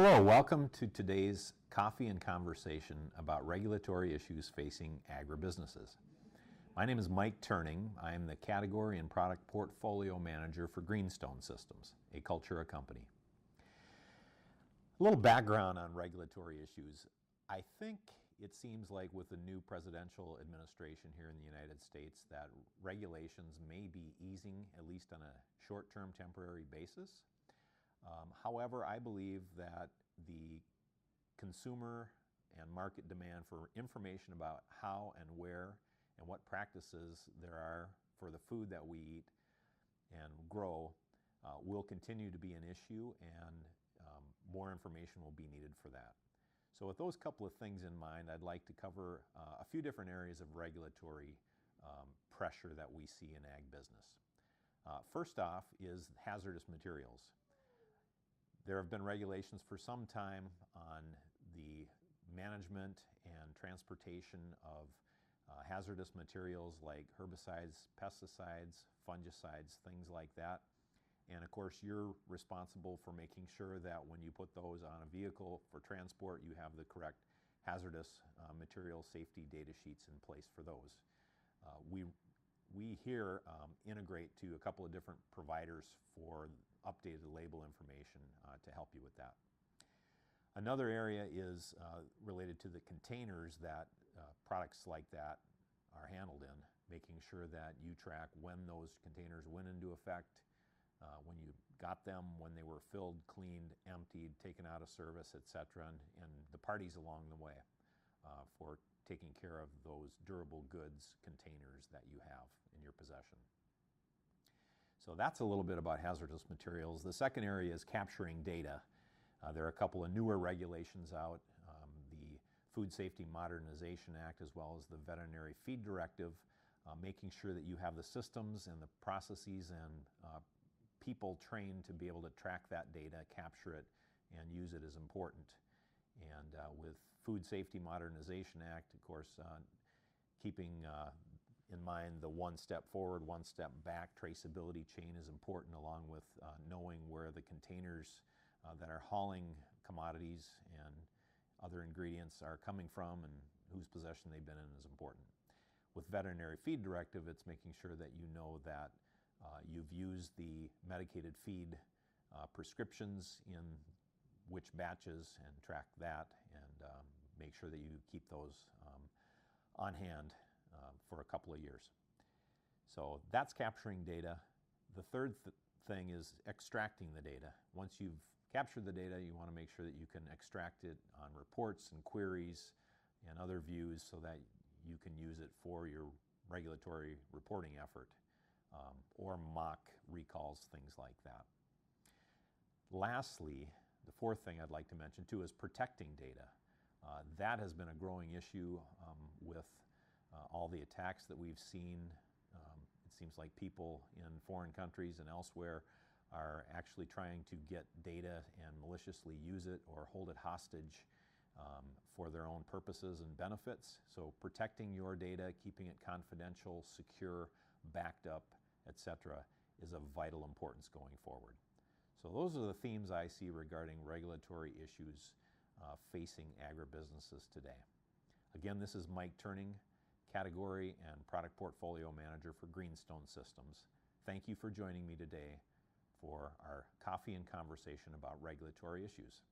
Hello, welcome to today's coffee and conversation about regulatory issues facing agribusinesses. My name is Mike Terning. I am the Category and Product Portfolio Manager for Greenstone Systems, a Cultura company. A little background on regulatory issues. I think it seems like with the new presidential administration here in the United States that regulations may be easing, at least on a short-term temporary basis. However, I believe that the consumer and market demand for information about how and where and what practices there are for the food that we eat and grow will continue to be an issue, and more information will be needed for that. So with those couple of things in mind, I'd like to cover a few different areas of regulatory pressure that we see in ag business. First off is hazardous materials. There have been regulations for some time on the management and transportation of hazardous materials like herbicides, pesticides, fungicides, things like that. And of course, you're responsible for making sure that when you put those on a vehicle for transport, you have the correct hazardous material safety data sheets in place for those. We here integrate to a couple of different providers for updated label information to help you with that. Another area is related to the containers that products like that are handled in, making sure that you track when those containers went into effect, when you got them, when they were filled, cleaned, emptied, taken out of service, etc., and the parties along the way for taking care of those durable goods containers that you have in your possession. So that's a little bit about hazardous materials. The second area is capturing data. There are a couple of newer regulations out, the Food Safety Modernization Act as well as the Veterinary Feed Directive, making sure that you have the systems and the processes and people trained to be able to track that data, capture it, and use it is important. And with Food Safety Modernization Act, of course, keeping in mind the one step forward, one step back traceability chain is important, along with knowing where the containers that are hauling commodities and other ingredients are coming from and whose possession they've been in is important. With Veterinary Feed Directive, it's making sure that you know that you've used the medicated feed prescriptions in which batches and track that, and make sure that you keep those on hand for a couple of years. So that's capturing data. The third thing is extracting the data. Once you've captured the data, you want to make sure that you can extract it on reports and queries and other views so that you can use it for your regulatory reporting effort or mock recalls, things like that. Lastly, the fourth thing I'd like to mention too is protecting data. That has been a growing issue with all the attacks that we've seen. It seems like people in foreign countries and elsewhere are actually trying to get data and maliciously use it or hold it hostage for their own purposes and benefits. So protecting your data, keeping it confidential, secure, backed up, etc., is of vital importance going forward. So those are the themes I see regarding regulatory issues facing agribusinesses today. Again, this is Mike Terning, Category and Product Portfolio Manager for Greenstone Systems. Thank you for joining me today for our coffee and conversation about regulatory issues.